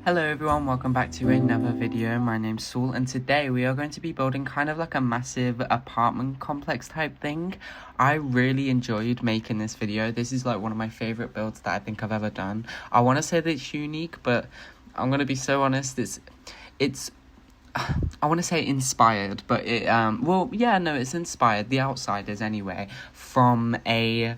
Hello everyone, welcome back to another video. My name's Saul and today we are going to be building kind of like a massive apartment complex type thing. I really enjoyed making this video. This is like one of my favorite builds that I think I've ever done. I want to say that it's unique, but I'm going to be so honest, it's I want to say inspired, but it's inspired, The Outsiders anyway, from a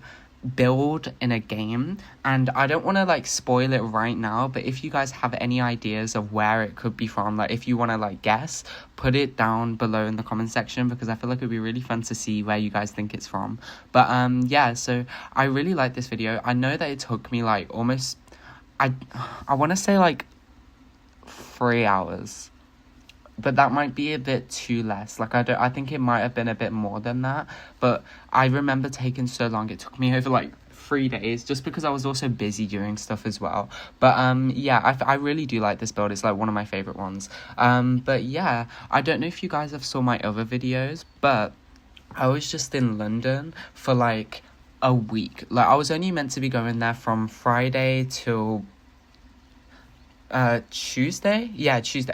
build in a game, and I don't want to like spoil it right now, but if you guys have any ideas of where it could be from, like if you want to like guess, put it down below in the comment section, because I feel like it'd be really fun to see where you guys think it's from. But so I really like this video. I know that it took me like almost I want to say like 3 hours, but that might be a bit too less. Like I think it might have been a bit more than that, but I remember taking so long. It took me over like 3 days, just because I was also busy doing stuff as well. But I really do like this build. It's like one of my favorite ones. But yeah, I don't know if you guys have saw my other videos, but I was just in London for like a week. Like I was only meant to be going there from Friday till Tuesday,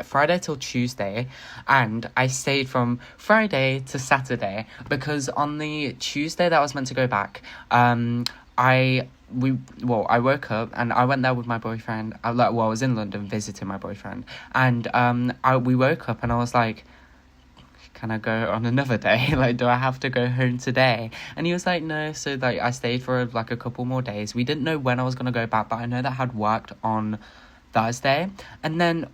Friday till Tuesday, and I stayed from Friday to Saturday, because on the Tuesday that I was meant to go back, I woke up and I went there with my boyfriend. I was in London visiting my boyfriend, and we woke up and I was like, can I go on another day? Like, do I have to go home today? And he was like, no. So like I stayed for like a couple more days. We didn't know when I was gonna go back, but I know that I had worked on Thursday, and then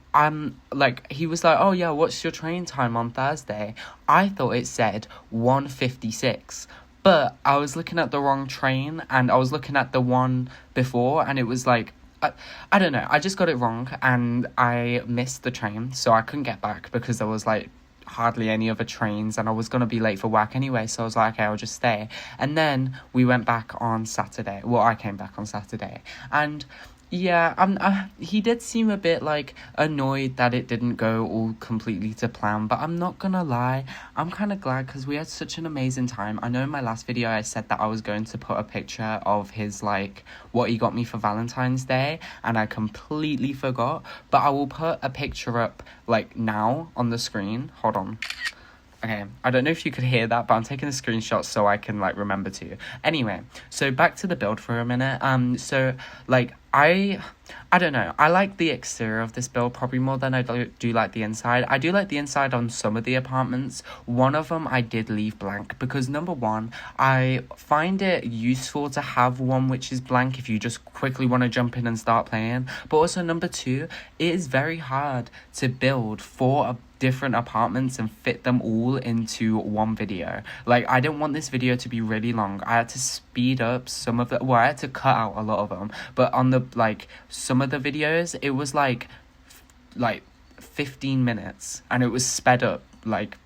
he was like, oh yeah, what's your train time on Thursday? I thought it said 1:56, but I was looking at the wrong train, and I was looking at the one before, and it was like I don't know, I just got it wrong, and I missed the train, so I couldn't get back because there was like hardly any other trains, and I was gonna be late for work anyway, so I was like, okay, I'll just stay. And then we went back on Saturday. I came back on Saturday, and yeah, he did seem a bit like annoyed that it didn't go all completely to plan, but I'm not gonna lie, I'm kind of glad because we had such an amazing time. I know in my last video I said that I was going to put a picture of his like what he got me for Valentine's Day, and I completely forgot, but I will put a picture up like now on the screen. Hold on. Okay, I don't know if you could hear that, but I'm taking a screenshot so I can like remember to. Anyway, so back to the build for a minute. So like I don't know. I like the exterior of this build probably more than I do like the inside. I do like the inside on some of the apartments. One of them I did leave blank because number one, I find it useful to have one which is blank if you just quickly want to jump in and start playing. But also number two, it is very hard to build for different apartments and fit them all into one video. Like I didn't want this video to be really long. I had to speed up some of the I had to cut out a lot of them, but on the like some of the videos it was like 15 minutes and it was sped up. Like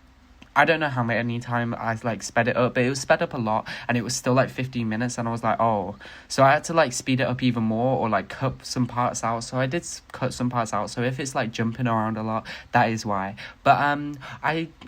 I don't know how many time I like sped it up, but it was sped up a lot, and it was still like 15 minutes, and I was like, oh, so I had to like speed it up even more or like cut some parts out. So I did cut some parts out. So if it's like jumping around a lot, that is why. But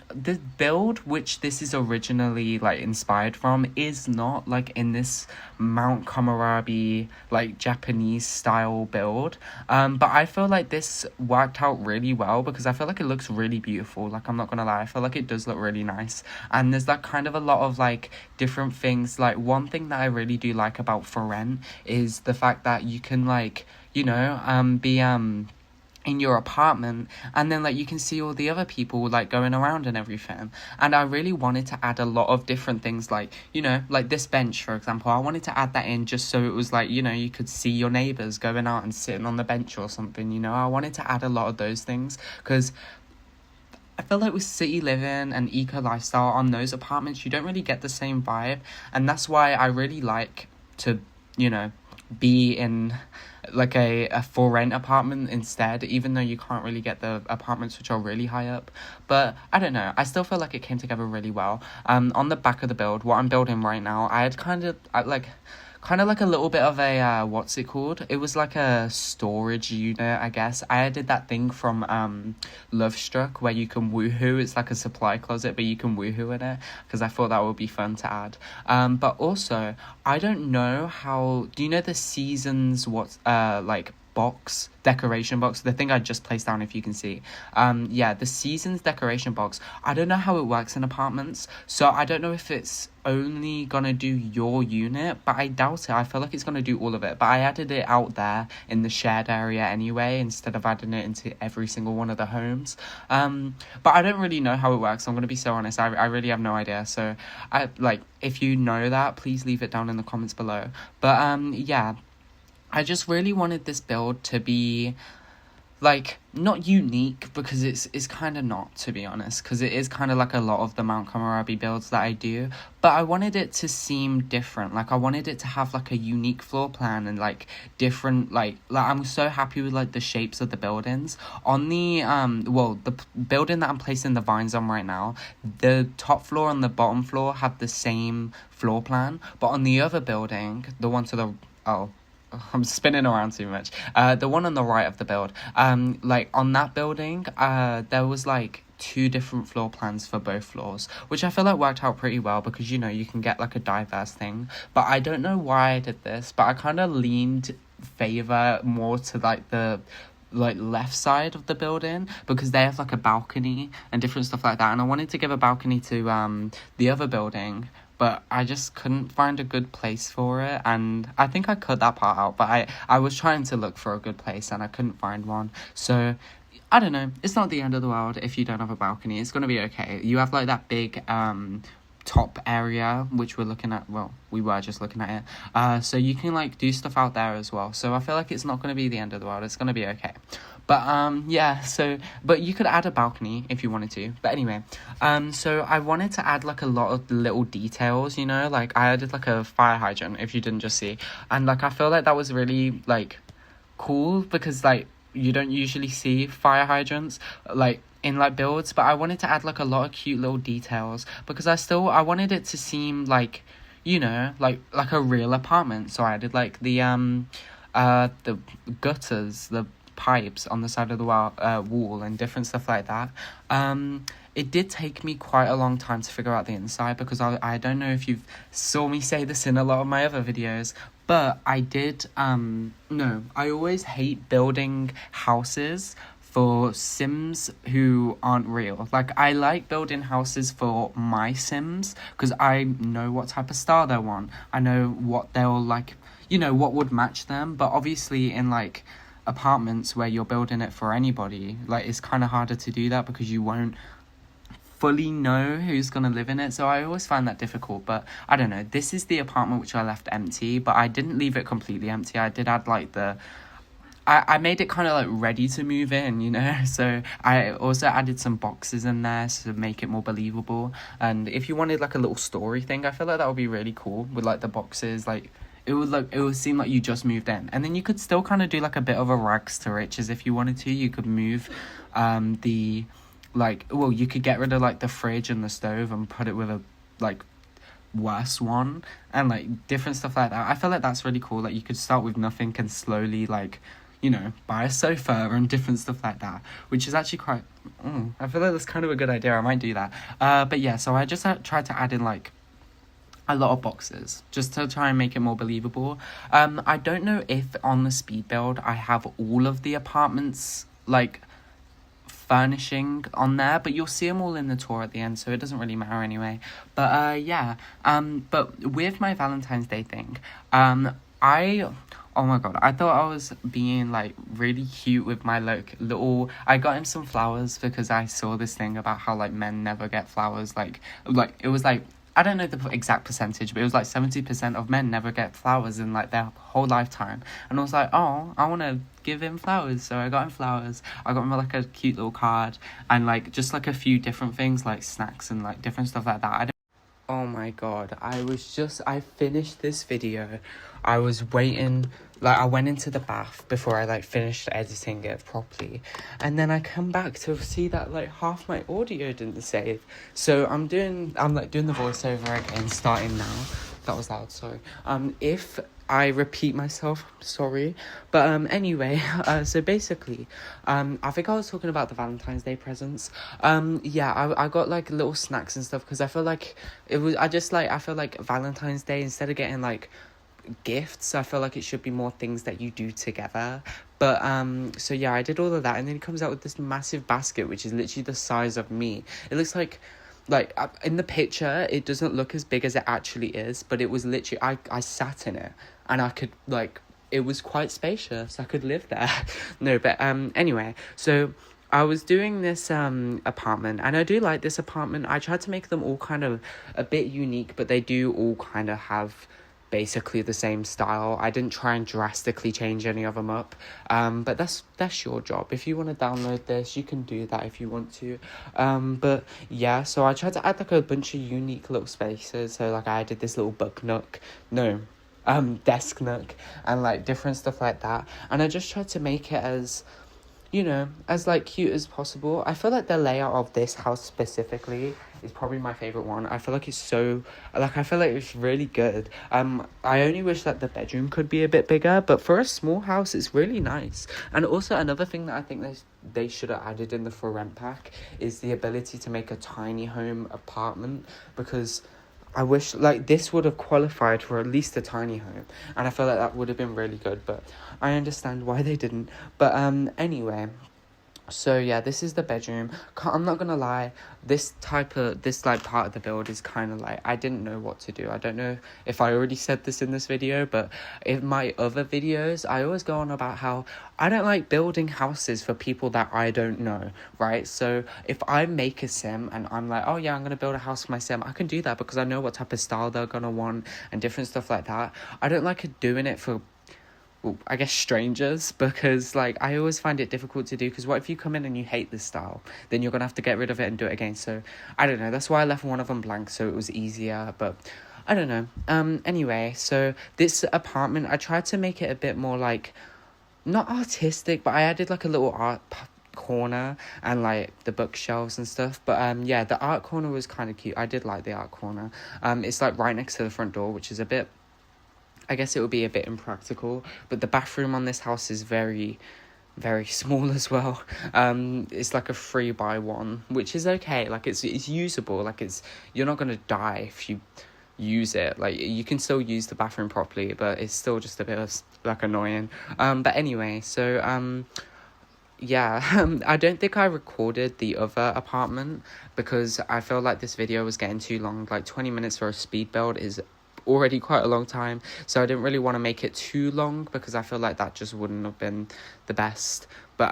the build which this is originally like inspired from is not like in this Mount Komorebi like Japanese style build. But I feel like this worked out really well because I feel like it looks really beautiful. Like I'm not gonna lie, I feel like it does look really nice, and there's like kind of a lot of like different things. Like one thing that I really do like about For Rent is the fact that you can like, you know, be in your apartment, and then like you can see all the other people like going around and everything. And I really wanted to add a lot of different things, like, you know, like this bench for example. I wanted to add that in just so it was like, you know, you could see your neighbors going out and sitting on the bench or something, you know. I wanted to add a lot of those things because I feel like with city living and eco lifestyle on those apartments, you don't really get the same vibe. And that's why I really like to, you know, be in like a for rent apartment instead, even though you can't really get the apartments which are really high up. But I don't know, I still feel like it came together really well. On the back of the build, what I'm building right now, I had kind of like a little bit of a what's it called, it was like a storage unit, I guess. I added that thing from Love Struck where you can woohoo. It's like a supply closet but you can woohoo in it, because I thought that would be fun to add. But also I don't know how, do you know the seasons, what like box, decoration box, the thing I just placed down, if you can see. Yeah, the season's decoration box. I don't know how it works in apartments, so I don't know if it's only gonna do your unit, but I doubt it. I feel like it's gonna do all of it, but I added it out there in the shared area anyway, instead of adding it into every single one of the homes. But I don't really know how it works. I'm gonna be so honest. I really have no idea. So if you know that, please leave it down in the comments below. But yeah, I just really wanted this build to be not unique, because it's kind of not, to be honest, because it is kind of like a lot of the Mount Komorebi builds that I do, but I wanted it to seem different. I wanted it to have a unique floor plan and different I'm so happy with the shapes of the buildings on the building that I'm placing the vines on right now. The top floor and the bottom floor have the same floor plan, but on the other building, the one to the I'm spinning around too much. The one on the right of the build, on that building, there was 2 different floor plans for both floors, which I feel worked out pretty well, because you can get a diverse thing. But I don't know why I did this, but I kind of leaned favor more to the left side of the building, because they have a balcony and different stuff like that, and I wanted to give a balcony to the other building, but I just couldn't find a good place for it, and I think I cut that part out, but I was trying to look for a good place and I couldn't find one. So I don't know, it's not the end of the world if you don't have a balcony. It's gonna be okay. You have that big top area, which we were just looking at it, so you can do stuff out there as well. So I feel it's not going to be the end of the world. It's going to be okay. But yeah, but you could add a balcony if you wanted to. But anyway, so I wanted to add a lot of little details, I added a fire hydrant, if you didn't just see, and I feel that was really cool, because you don't usually see fire hydrants in builds, but I wanted to add a lot of cute little details, because I wanted it to seem like a real apartment. So I added the gutters, the pipes on the side of the wall and different stuff like that. It did take me quite a long time to figure out the inside, because I don't know if you've saw me say this in a lot of my other videos, but I did I always hate building houses for Sims who aren't real. I like building houses for my Sims, because I know what type of style they want. I know what they'll what would match them. But obviously in apartments where you're building it for anybody, it's kind of harder to do that, because you won't fully know who's gonna live in it. So I always find that difficult. But I don't know, this is the apartment which I left empty, but I didn't leave it completely empty. I did add I made it kind of ready to move in, so I also added some boxes in there to make it more believable. And if you wanted a little story thing, I feel that would be really cool with the boxes. It would seem like you just moved in, and then you could still kind of do a bit of a rags to riches if you wanted to. You could move you could get rid of the fridge and the stove and put it with a worse one, and different stuff like that. I feel that's really cool. You could start with nothing and slowly buy a sofa and different stuff like that, which is actually quite I feel that's kind of a good idea. I might do that. But yeah, so I just tried to add in a lot of boxes just to try and make it more believable. I don't know if on the speed build I have all of the apartments furnishing on there, but you'll see them all in the tour at the end, so it doesn't really matter anyway. But yeah, but with my Valentine's Day thing, oh my god, I thought I was being really cute with my little, I got him some flowers, because I saw this thing about how men never get flowers. It was I don't know the exact percentage, but it was 70% of men never get flowers in their whole lifetime. And I was oh, I want to give him flowers. So I got him flowers. I got him a cute little card, and just a few different things snacks and different stuff like that. Oh my god, I finished this video. I was waiting, I went into the bath before I finished editing it properly, and then I come back to see that half my audio didn't save. So I'm doing the voiceover again, starting now. That was loud, sorry. If I repeat myself, sorry. But anyway, so basically, I think I was talking about the Valentine's Day presents. Yeah, I got little snacks and stuff, because I feel it was, I feel Valentine's Day, instead of getting gifts. I feel like it should be more things that you do together. But so yeah, I did all of that, and then he comes out with this massive basket, which is literally the size of me. It looks like in the picture it doesn't look as big as it actually is, but it was literally, I sat in it, and I could, like, it was quite spacious. I could live there. No, but anyway, so I was doing this apartment, and I do like this apartment. I tried to make them all kind of a bit unique, but they do all kind of have basically the same style. I didn't try and drastically change any of them up. But that's your job. If you want to download this, you can do that if you want to. But yeah, so I tried to add like a bunch of unique little spaces. So like I added this little book nook. No, desk nook, and like different stuff like that. And I just tried to make it as, you know, as like cute as possible. I feel like the layout of this house specifically is probably my favorite one. I feel like it's so, like, I feel like it's really good. I only wish that the bedroom could be a bit bigger, but for a small house it's really nice. And also another thing that I think they should have added in the for rent pack is the ability to make a tiny home apartment, because I wish, like, this would have qualified for at least a tiny home, and I feel like that would have been really good, but I understand why they didn't. But anyway, so yeah, this is the bedroom. I'm not gonna lie, this like part of the build is kind of like, I didn't know what to do. I don't know if I already said this in this video, but in my other videos I always go on about how I don't like building houses for people that I don't know, right? So if I make a sim and I'm like, oh yeah, I'm gonna build a house for my sim, I can do that because I know what type of style they're gonna want and different stuff like that. I don't like doing it for, well, I guess, strangers, because like I always find it difficult to do, because what if you come in and you hate this style, then you're gonna have to get rid of it and do it again. So I don't know, that's why I left one of them blank, so it was easier. But I don't know. Anyway, so this apartment, I tried to make it a bit more like, not artistic, but I added like a little corner and like the bookshelves and stuff. But yeah, the art corner was kind of cute. I did like the art corner. It's like right next to the front door, which is a bit, I guess it would be a bit impractical, but the bathroom on this house is very, very small as well. It's like a 3x1, which is okay. Like it's usable. Like you're not gonna die if you use it. Like you can still use the bathroom properly, but it's still just a bit of like annoying. But anyway, so yeah, I don't think I recorded the other apartment because I feel like this video was getting too long. Like 20 minutes for a speed build is already quite a long time, so I didn't really want to make it too long because I feel like that just wouldn't have been the best. But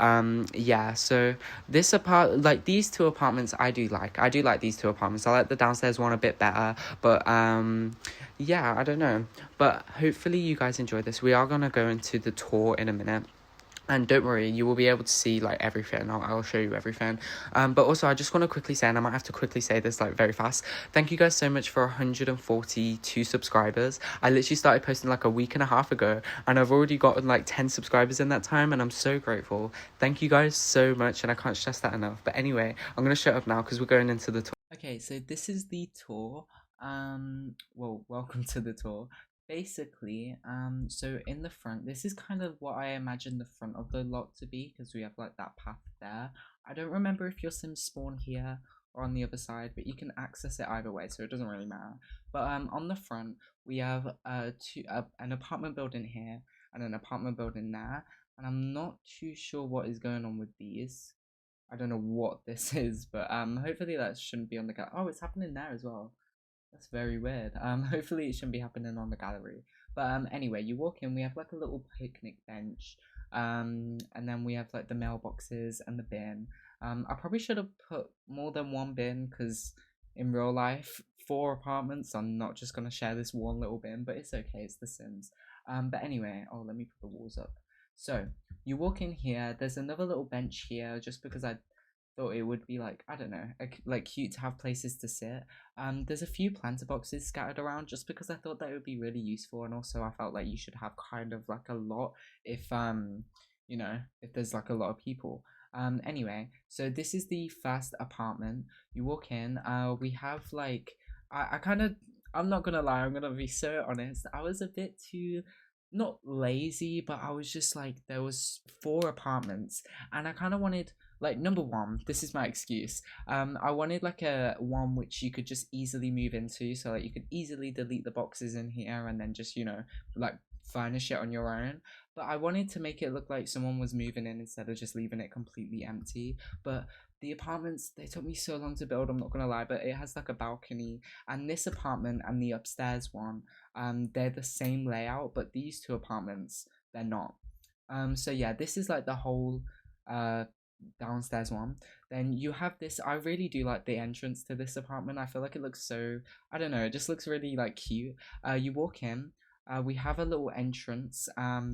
yeah, so like these two apartments I do like these two apartments. I like the downstairs one a bit better, but yeah, I don't know, but hopefully you guys enjoy this. We are gonna go into the tour in a minute. And don't worry, you will be able to see like everything. I'll show you everything. But also I just want to quickly say, and I might have to quickly say this like very fast, thank you guys so much for 142 subscribers. I literally started posting like a week and a half ago, and I've already gotten like 10 subscribers in that time, and I'm so grateful. Thank you guys so much, and I can't stress that enough. But anyway, I'm gonna shut up now because we're going into the tour. Okay, so this is the tour. Well, welcome to the tour. Basically, so in the front, this is kind of what I imagine the front of the lot to be, because we have like that path there. I don't remember if your Sims spawn here or on the other side, but you can access it either way, so it doesn't really matter. But on the front, we have an apartment building here and an apartment building there, and I'm not too sure what is going on with these. I don't know what this is, but hopefully that shouldn't be on the oh, it's happening there as well. That's very weird. Hopefully it shouldn't be happening on the gallery. But anyway, you walk in, we have like a little picnic bench. And then we have like the mailboxes and the bin. I probably should have put more than one bin, because in real life, 4 apartments, I'm not just gonna share this one little bin, but it's okay, it's The Sims. But anyway, oh, let me put the walls up. So you walk in here, there's another little bench here, just because I thought it would be like, I don't know, like cute to have places to sit. There's a few planter boxes scattered around just because I thought that would be really useful, and also I felt like you should have kind of like a lot if you know, if there's like a lot of people. Anyway, so this is the first apartment. You walk in, we have like, I kind of, I'm not gonna lie, I'm gonna be so honest, I was a bit too not lazy, but I was just like, there was 4 apartments, and I kind of wanted, like, number one, this is my excuse. I wanted like a one which you could just easily move into, so like you could easily delete the boxes in here and then just, like furnish it on your own. But I wanted to make it look like someone was moving in instead of just leaving it completely empty. But the apartments, they took me so long to build, I'm not gonna lie, but it has like a balcony, and this apartment and the upstairs one, they're the same layout, but these 2 apartments, they're not. So yeah, this is like the whole uh downstairs one. Then you have this, I really do like the entrance to this apartment. I feel like it looks so, I don't know, it just looks really like cute. You walk in, we have a little entrance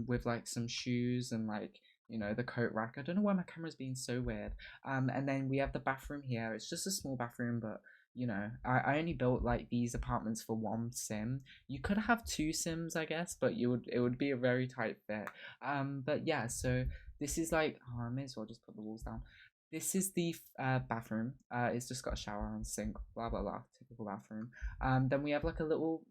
with like some shoes and like, the coat rack. I don't know why my camera's being so weird. And then we have the bathroom here. It's just a small bathroom, but I only built like these apartments for 1 sim. You could have 2 sims, I guess, but it would be a very tight fit. But yeah, so this is like, oh, I may as well just put the walls down. This is the bathroom. It's just got a shower and sink, blah blah blah, typical bathroom. Then we have like a little,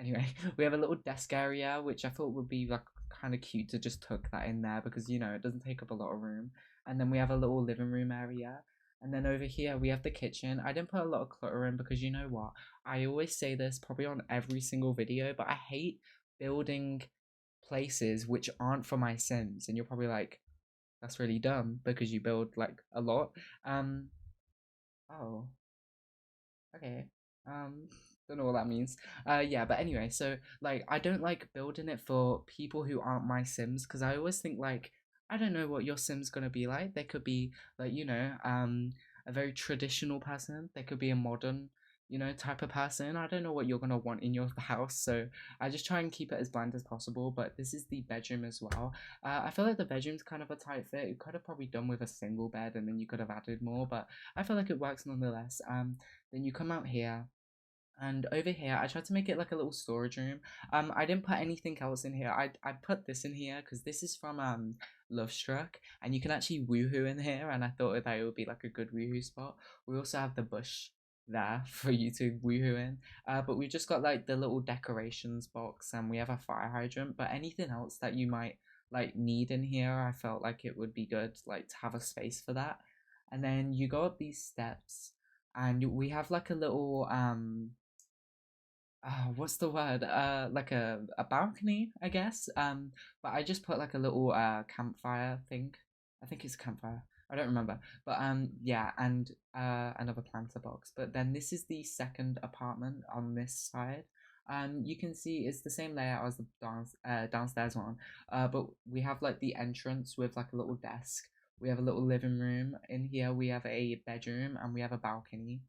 anyway, we have a little desk area, which I thought would be like kind of cute to just tuck that in there because it doesn't take up a lot of room. And then we have a little living room area. And then over here we have the kitchen. I didn't put a lot of clutter in because you know what? I always say this probably on every single video, but I hate building places which aren't for my Sims. And you're probably like, that's really dumb because you build like a lot. Um, oh, okay. Um, don't know what that means. Yeah, but anyway, so like I don't like building it for people who aren't my Sims because I always think like I don't know what your Sim's gonna be like. They could be like, a very traditional person. They could be a modern, type of person. I don't know what you're gonna want in your house, so I just try and keep it as bland as possible. But this is the bedroom as well. I feel like the bedroom's kind of a tight fit. You could have probably done with a single bed and then you could have added more, but I feel like it works nonetheless. Then you come out here, and over here I tried to make it like a little storage room. I didn't put anything else in here. I put this in here because this is from Love Struck, and you can actually woohoo in here, and I thought that it would be like a good woohoo spot. We also have the bush there for you to woohoo in. But we just got like the little decorations box, and we have a fire hydrant. But anything else that you might like need in here, I felt like it would be good like to have a space for that. And then you go up these steps, and we have like a little what's the word? Like a balcony, I guess. But I just put like a little campfire thing. I think it's a campfire. I don't remember. But yeah, and another planter box. But then this is the second apartment on this side. You can see it's the same layout as the downstairs one. But we have like the entrance with like a little desk. We have a little living room. In here we have a bedroom and we have a balcony.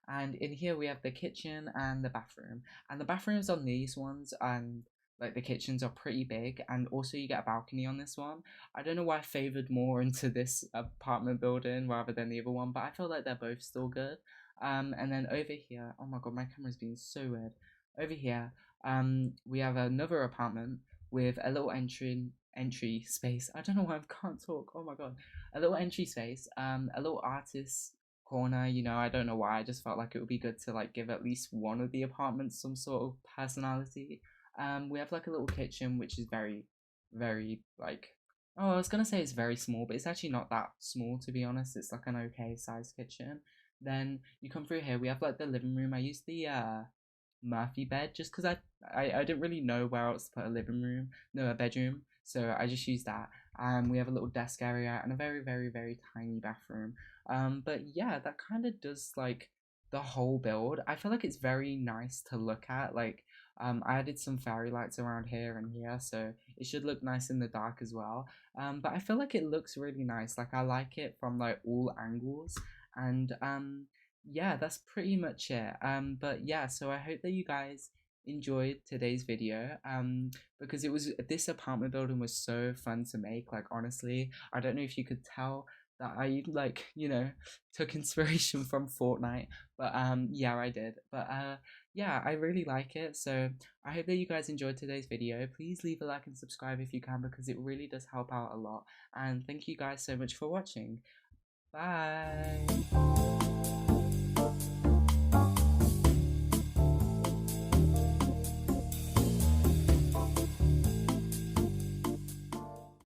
And in here we have the kitchen and the bathroom. And the bathrooms on these ones and like the kitchens are pretty big, and also you get a balcony on this one. I don't know why I favored more into this apartment building rather than the other one, but I feel like they're both still good. And then over here, oh my god, my camera's being so weird. Over here, we have another apartment with a little entry space. I don't know why I can't talk. Oh my god, a little entry space. A little artist corner. I don't know why. I just felt like it would be good to like give at least one of the apartments some sort of personality. We have like a little kitchen which is very, very like, oh, I was gonna say it's very small, but it's actually not that small, to be honest. It's like an okay sized kitchen. Then you come through here. We have like the living room. I used the Murphy bed just because I didn't really know where else to put a living room, no, a bedroom. So I just used that. We have a little desk area and a very, very, very tiny bathroom. But yeah, that kind of does like the whole build. I feel like it's very nice to look at. Like, I added some fairy lights around here and here, so it should look nice in the dark as well. But I feel like it looks really nice. Like, I like it from like all angles, and yeah, that's pretty much it. But yeah, so I hope that you guys enjoyed today's video, because this apartment building was so fun to make. Like, honestly, I don't know if you could tell that I like, took inspiration from Fortnite, but yeah, I did. But yeah, I really like it. So I hope that you guys enjoyed today's video. Please leave a like and subscribe if you can, because it really does help out a lot. And thank you guys so much for watching. Bye.